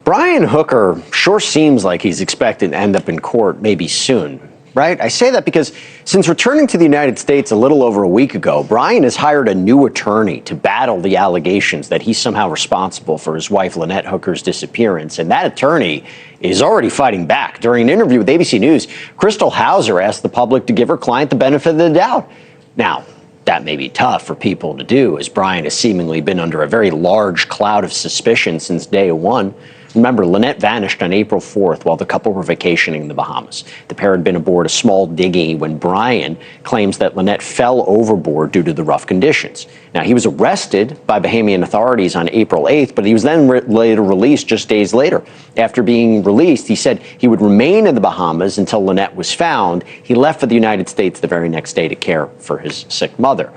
Brian Hooker sure seems like he's expected to end up in court maybe soon, right? I say that because since returning to the United States a little over a week ago, Brian has hired a new attorney to battle the allegations that he's somehow responsible for his wife Lynette Hooker's disappearance. And that attorney is already fighting back. During an interview with ABC News, Crystal Hauser asked the public to give her client the benefit of the doubt. Now, that may be tough for people to do, as Brian has seemingly been under a very large cloud of suspicion since day one. Remember, Lynette vanished on April 4th while the couple were vacationing in the Bahamas. The pair had been aboard a small dinghy when Brian claims that Lynette fell overboard due to the rough conditions. Now, he was arrested by Bahamian authorities on April 8th, but he was then later released just days later. After being released, he said he would remain in the Bahamas until Lynette was found. He left for the United States the very next day to care for his sick mother.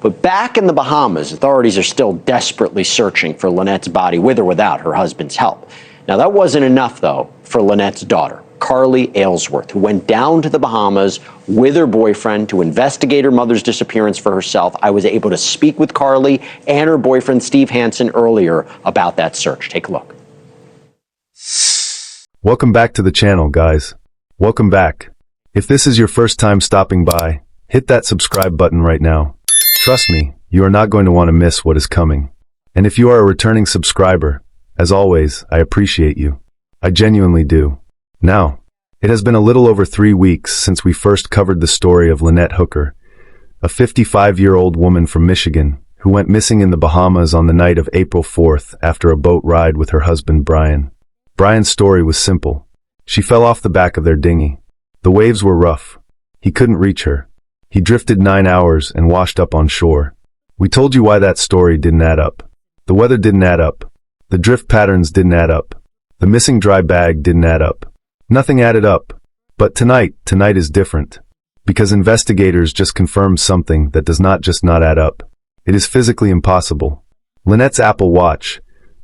But back in the Bahamas, authorities are still desperately searching for Lynette's body with or without her husband's help. Now, that wasn't enough, though, for Lynette's daughter, Carly Aylesworth, who went down to the Bahamas with her boyfriend to investigate her mother's disappearance for herself. I was able to speak with Carly and her boyfriend, Steve Hansen, earlier about that search. Take a look. Welcome back to the channel, guys. Welcome back. If this is your first time stopping by, hit that subscribe button right now. Trust me, you are not going to want to miss what is coming. And if you are a returning subscriber, as always, I appreciate you. I genuinely do. Now, it has been a little over 3 weeks since we first covered the story of Lynette Hooker, a 55-year-old woman from Michigan who went missing in the Bahamas on the night of April 4th after a boat ride with her husband Brian. Brian's story was simple. She fell off the back of their dinghy. The waves were rough. He couldn't reach her. He drifted 9 hours and washed up on shore. We told you why that story didn't add up. The weather didn't add up. The drift patterns didn't add up. The missing dry bag didn't add up. Nothing added up. But tonight is different. Because investigators just confirmed something that does not just not add up. It is physically impossible. Lynette's Apple Watch,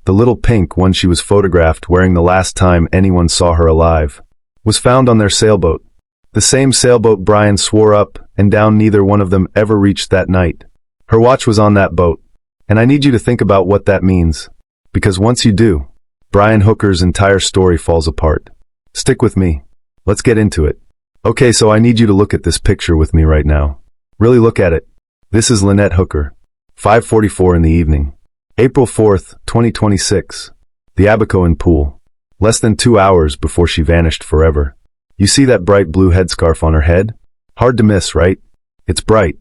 the little pink one she was photographed wearing the last time anyone saw her alive, was found on their sailboat. The same sailboat Brian swore up and down neither one of them ever reached that night. Her watch was on that boat. And I need you to think about what that means. Because once you do, Brian Hooker's entire story falls apart. Stick with me. Let's get into it. Okay, so I need you to look at this picture with me right now. Really look at it. This is Lynette Hooker. 5:44 in the evening. April 4th, 2026. The Abaco Inn pool. Less than 2 hours before she vanished forever. You see that bright blue headscarf on her head? Hard to miss, right? It's bright.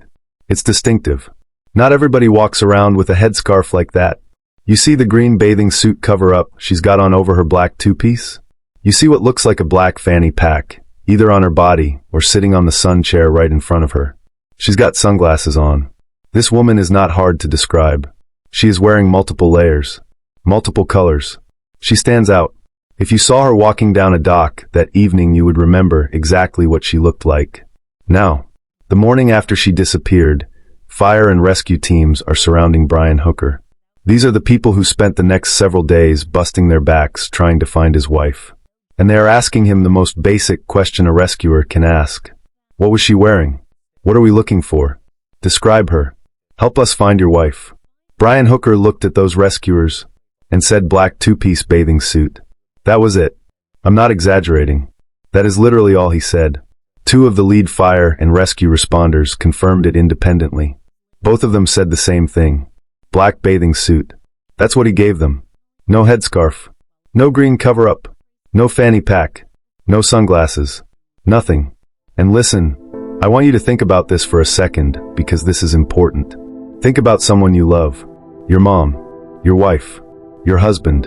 It's distinctive. Not everybody walks around with a headscarf like that. You see the green bathing suit cover-up she's got on over her black two-piece? You see what looks like a black fanny pack, either on her body or sitting on the sun chair right in front of her. She's got sunglasses on. This woman is not hard to describe. She is wearing multiple layers, multiple colors. She stands out. If you saw her walking down a dock that evening, you would remember exactly what she looked like. Now, the morning after she disappeared, fire and rescue teams are surrounding Brian Hooker. These are the people who spent the next several days busting their backs trying to find his wife. And they are asking him the most basic question a rescuer can ask. What was she wearing? What are we looking for? Describe her. Help us find your wife. Brian Hooker looked at those rescuers and said black two-piece bathing suit. That was it. I'm not exaggerating. That is literally all he said. 2 of the lead fire and rescue responders confirmed it independently. Both of them said the same thing. Black bathing suit. That's what he gave them. No headscarf. No green cover-up. No fanny pack. No sunglasses. Nothing. And listen, I want you to think about this for a second, because this is important. Think about someone you love. Your mom. Your wife. Your husband.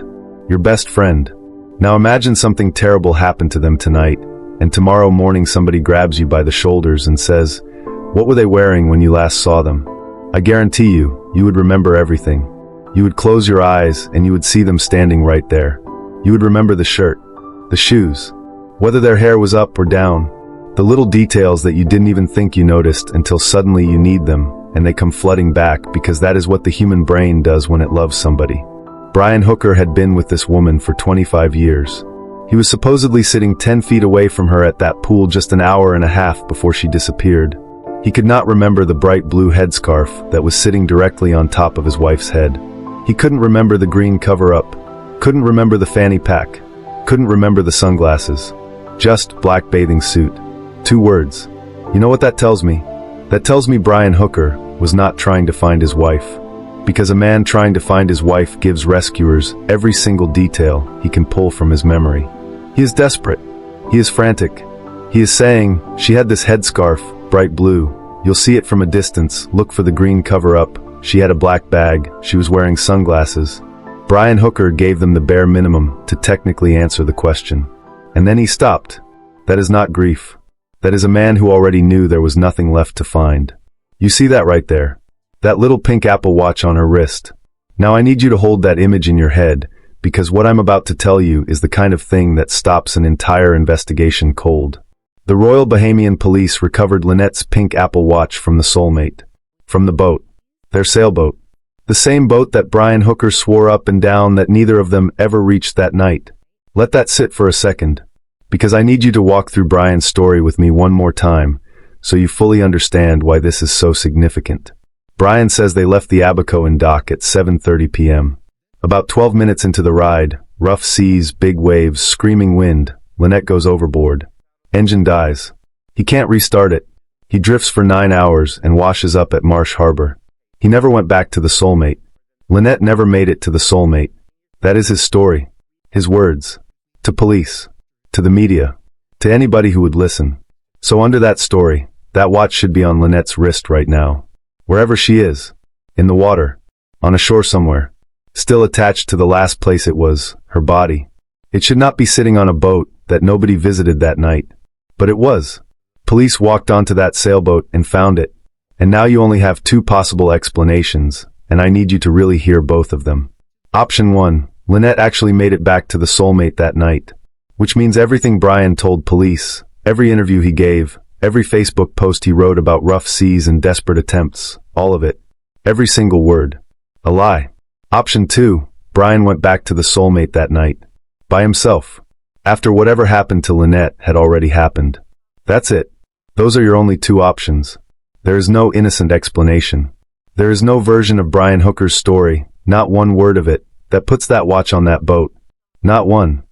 Your best friend. Now imagine something terrible happened to them tonight, and tomorrow morning somebody grabs you by the shoulders and says, "What were they wearing when you last saw them?" I guarantee you would remember everything. You would close your eyes and you would see them standing right there. You would remember the shirt, the shoes, whether their hair was up or down, the little details that you didn't even think you noticed until suddenly you need them, and they come flooding back because that is what the human brain does when it loves somebody. Brian Hooker had been with this woman for 25 years. He was supposedly sitting 10 feet away from her at that pool just an hour and a half before she disappeared. He could not remember the bright blue headscarf that was sitting directly on top of his wife's head. He couldn't remember the green cover-up, Couldn't remember the fanny pack. Couldn't remember the sunglasses. Just black bathing suit. 2 words. You know what that tells me? That tells me Brian Hooker was not trying to find his wife. Because a man trying to find his wife gives rescuers every single detail he can pull from his memory. He is desperate. He is frantic. He is saying, she had this headscarf, bright blue. You'll see it from a distance. Look for the green cover-up. She had a black bag. She was wearing sunglasses. Brian Hooker gave them the bare minimum to technically answer the question. And then he stopped. That is not grief. That is a man who already knew there was nothing left to find. You see that right there? That little pink Apple Watch on her wrist. Now I need you to hold that image in your head, because what I'm about to tell you is the kind of thing that stops an entire investigation cold. The Royal Bahamian Police recovered Lynette's pink Apple Watch from the Soulmate. From the boat. Their sailboat. The same boat that Brian Hooker swore up and down that neither of them ever reached that night. Let that sit for a second, because I need you to walk through Brian's story with me one more time, so you fully understand why this is so significant. Brian says they left the Abaco Inn dock at 7:30 p.m. About 12 minutes into the ride, rough seas, big waves, screaming wind, Lynette goes overboard. Engine dies. He can't restart it. He drifts for 9 hours and washes up at Marsh Harbor. He never went back to the Soulmate. Lynette never made it to the Soulmate. That is his story. His words. To police. To the media. To anybody who would listen. So under that story, that watch should be on Lynette's wrist right now. Wherever she is. In the water. On a shore somewhere. Still attached to the last place it was, her body. It should not be sitting on a boat that nobody visited that night. But it was. Police walked onto that sailboat and found it. And now you only have 2 possible explanations, and I need you to really hear both of them. Option 1, Lynette actually made it back to the Soulmate that night. Which means everything Brian told police, every interview he gave, every Facebook post he wrote about rough seas and desperate attempts, all of it. Every single word. A lie. Option 2, Brian went back to the Soulmate that night. By himself. After whatever happened to Lynette had already happened. That's it. Those are your only 2 options. There is no innocent explanation. There is no version of Brian Hooker's story, not one word of it, that puts that watch on that boat. Not one.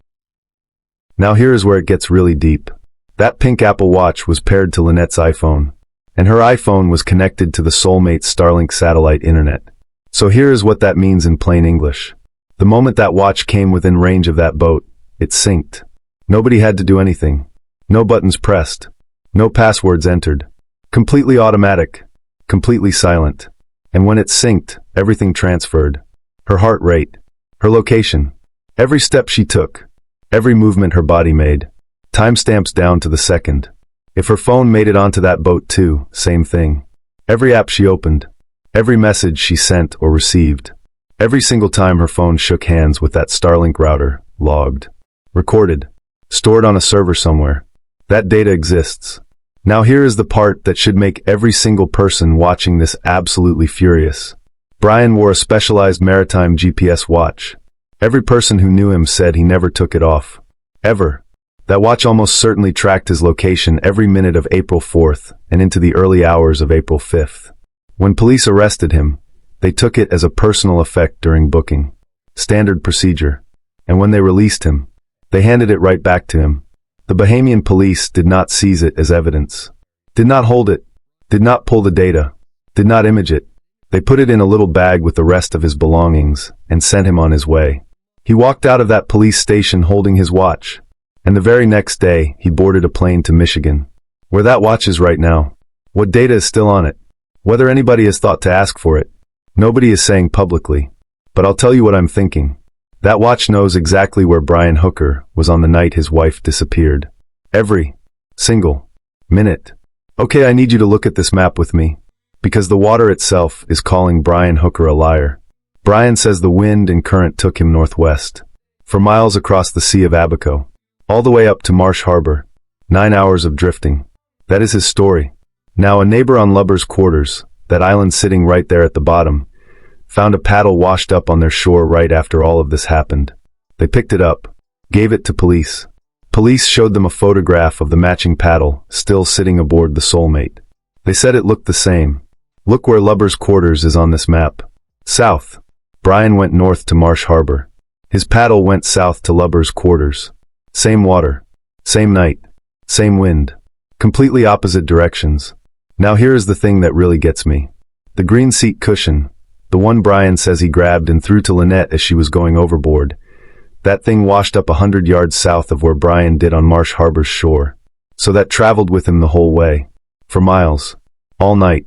Now here is where it gets really deep. That pink Apple Watch was paired to Lynette's iPhone. And her iPhone was connected to the Soulmate's Starlink satellite internet. So here is what that means in plain English. The moment that watch came within range of that boat, it synced. Nobody had to do anything. No buttons pressed. No passwords entered. Completely automatic. Completely silent. And when it synced, everything transferred. Her heart rate. Her location. Every step she took. Every movement her body made. Timestamps down to the second. If her phone made it onto that boat too, same thing. Every app she opened. Every message she sent or received. Every single time her phone shook hands with that Starlink router, logged. Recorded. Stored on a server somewhere. That data exists. Now here is the part that should make every single person watching this absolutely furious. Brian wore a specialized maritime GPS watch. Every person who knew him said he never took it off. Ever. That watch almost certainly tracked his location every minute of April 4th and into the early hours of April 5th. When police arrested him, they took it as a personal effect during booking. Standard procedure. And when they released him, they handed it right back to him. The Bahamian police did not seize it as evidence. Did not hold it. Did not pull the data. Did not image it. They put it in a little bag with the rest of his belongings and sent him on his way. He walked out of that police station holding his watch. And the very next day, he boarded a plane to Michigan. Where that watch is right now. What data is still on it. Whether anybody has thought to ask for it. Nobody is saying publicly. But I'll tell you what I'm thinking. That watch knows exactly where Brian Hooker was on the night his wife disappeared. Every single minute. Okay, I need you to look at this map with me. Because the water itself is calling Brian Hooker a liar. Brian says the wind and current took him northwest. For miles across the Sea of Abaco. All the way up to Marsh Harbor. 9 hours of drifting. That is his story. Now a neighbor on Lubber's quarters, that island sitting right there at the bottom, found a paddle washed up on their shore right after all of this happened. They picked it up, gave it to police. Police showed them a photograph of the matching paddle still sitting aboard the Soulmate. They said it looked the same. Look where Lubber's quarters is on this map. South. Brian went north to Marsh Harbor. His paddle went south to Lubber's quarters. Same water. Same night. Same wind. Completely opposite directions. Now here is the thing that really gets me. The green seat cushion, the one Brian says he grabbed and threw to Lynette as she was going overboard. That thing washed up 100 yards south of where Brian did on Marsh Harbor's shore. So that traveled with him the whole way. For miles. All night.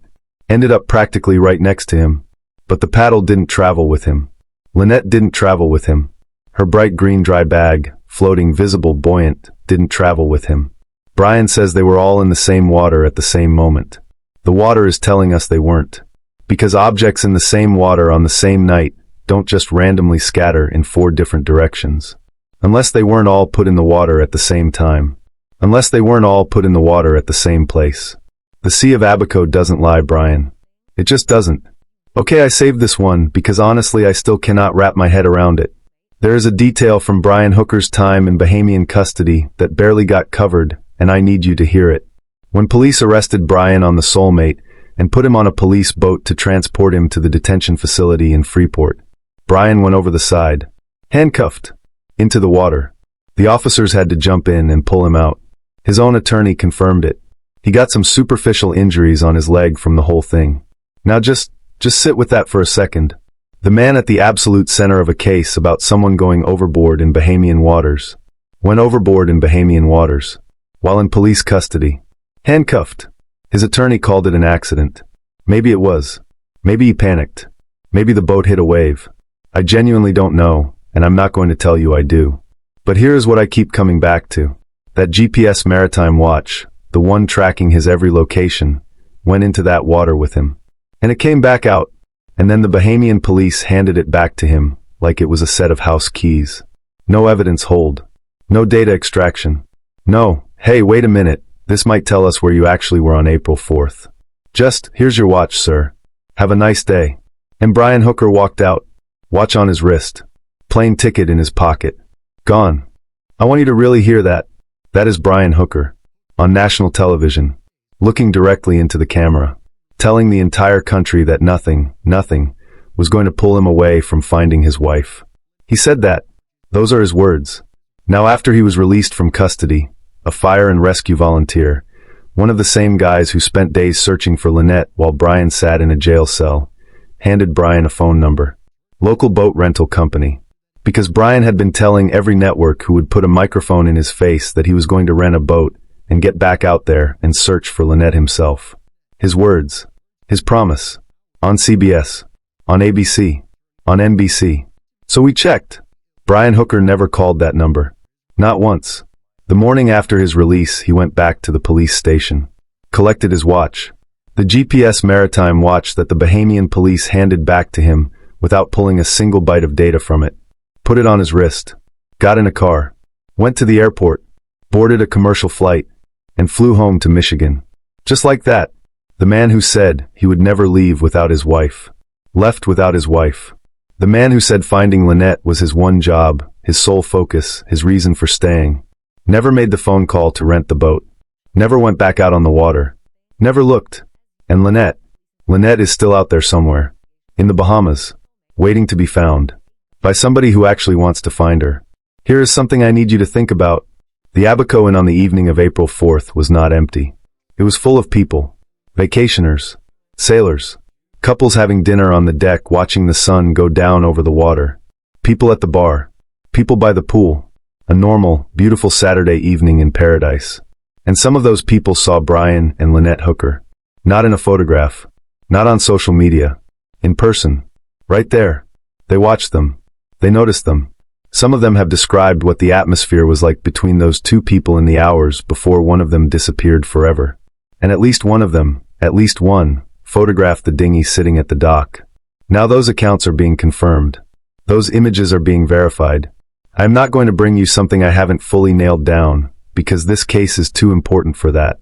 Ended up practically right next to him. But the paddle didn't travel with him. Lynette didn't travel with him. Her bright green dry bag, floating visible buoyant, didn't travel with him. Brian says they were all in the same water at the same moment. The water is telling us they weren't. Because objects in the same water on the same night don't just randomly scatter in 4 different directions. Unless they weren't all put in the water at the same time. Unless they weren't all put in the water at the same place. The Sea of Abaco doesn't lie, Brian. It just doesn't. Okay, I saved this one because honestly I still cannot wrap my head around it. There is a detail from Brian Hooker's time in Bahamian custody that barely got covered, and I need you to hear it. When police arrested Brian on the Soulmate and put him on a police boat to transport him to the detention facility in Freeport, Brian went over the side, handcuffed, into the water. The officers had to jump in and pull him out. His own attorney confirmed it. He got some superficial injuries on his leg from the whole thing. Now just sit with that for a second. The man at the absolute center of a case about someone going overboard in Bahamian waters. Went overboard in Bahamian waters. While in police custody. Handcuffed. His attorney called it an accident. Maybe it was. Maybe he panicked. Maybe the boat hit a wave. I genuinely don't know, and I'm not going to tell you I do. But here is what I keep coming back to. That GPS maritime watch, the one tracking his every location, went into that water with him. And it came back out, and then the Bahamian police handed it back to him, like it was a set of house keys. No evidence hold. No data extraction. No, hey, wait a minute, this might tell us where you actually were on April 4th. Just, here's your watch, sir. Have a nice day. And Brian Hooker walked out. Watch on his wrist. Plane ticket in his pocket. Gone. I want you to really hear that. That is Brian Hooker. On national television. Looking directly into the camera. Telling the entire country that nothing was going to pull him away from finding his wife. He said that. Those are his words. Now after he was released from custody, a fire and rescue volunteer, one of the same guys who spent days searching for Lynette while Brian sat in a jail cell, handed Brian a phone number. Local boat rental company. Because Brian had been telling every network who would put a microphone in his face that he was going to rent a boat and get back out there and search for Lynette himself. His words. His promise. On CBS. On ABC. On NBC. So we checked. Brian Hooker never called that number. Not once. The morning after his release, he went back to the police station. Collected his watch. The GPS maritime watch that the Bahamian police handed back to him without pulling a single byte of data from it. Put it on his wrist. Got in a car. Went to the airport. Boarded a commercial flight. And flew home to Michigan. Just like that. The man who said he would never leave without his wife. Left without his wife. The man who said finding Lynette was his one job, his sole focus, his reason for staying. Never made the phone call to rent the boat. Never went back out on the water. Never looked. And Lynette is still out there somewhere. In the Bahamas. Waiting to be found. By somebody who actually wants to find her. Here is something I need you to think about. The Abaco Inn on the evening of April 4th was not empty. It was full of people. Vacationers. Sailors. Couples having dinner on the deck watching the sun go down over the water. People at the bar. People by the pool. A normal, beautiful Saturday evening in paradise. And some of those people saw Brian and Lynette Hooker. Not in a photograph. Not on social media. In person. Right there. They watched them. They noticed them. Some of them have described what the atmosphere was like between those two people in the hours before one of them disappeared forever. And at least one of them, at least one, photographed the dinghy sitting at the dock. Now those accounts are being confirmed. Those images are being verified. I am not going to bring you something I haven't fully nailed down, because this case is too important for that.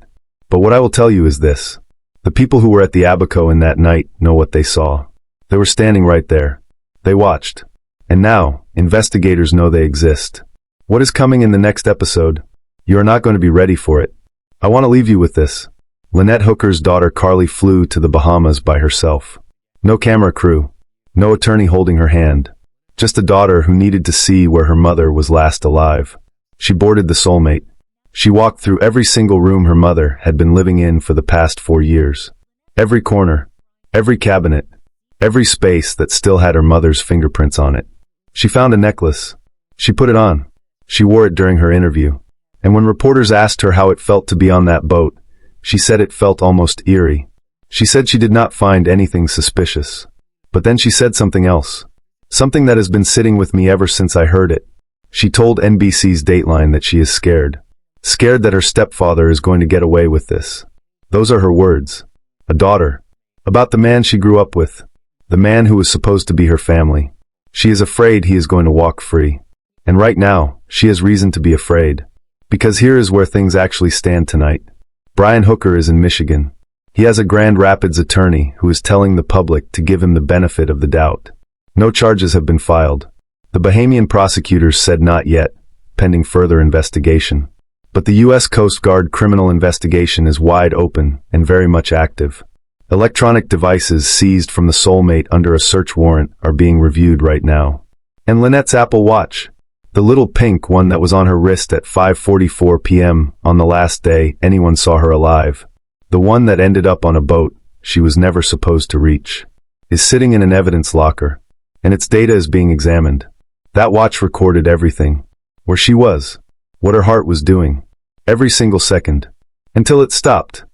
But what I will tell you is this. The people who were at the Abaco in that night know what they saw. They were standing right there. They watched. And now, investigators know they exist. What is coming in the next episode? You are not going to be ready for it. I want to leave you with this. Lynette Hooker's daughter Carly flew to the Bahamas by herself. No camera crew. No attorney holding her hand. Just a daughter who needed to see where her mother was last alive. She boarded the Soulmate. She walked through every single room her mother had been living in for the past 4 years. Every corner, every cabinet, every space that still had her mother's fingerprints on it. She found a necklace. She put it on. She wore it during her interview. And when reporters asked her how it felt to be on that boat, she said it felt almost eerie. She said she did not find anything suspicious. But then she said something else. Something that has been sitting with me ever since I heard it. She told NBC's Dateline that she is scared. Scared that her stepfather is going to get away with this. Those are her words. A daughter. About the man she grew up with. The man who was supposed to be her family. She is afraid he is going to walk free. And right now, she has reason to be afraid. Because here is where things actually stand tonight. Brian Hooker is in Michigan. He has a Grand Rapids attorney who is telling the public to give him the benefit of the doubt. No charges have been filed. The Bahamian prosecutors said not yet, pending further investigation. But the U.S. Coast Guard criminal investigation is wide open and very much active. Electronic devices seized from the Soulmate under a search warrant are being reviewed right now. And Lynette's Apple Watch, the little pink one that was on her wrist at 5:44 p.m. on the last day anyone saw her alive, the one that ended up on a boat she was never supposed to reach, is sitting in an evidence locker, and its data is being examined. That watch recorded everything. Where she was, what her heart was doing, every single second, until it stopped.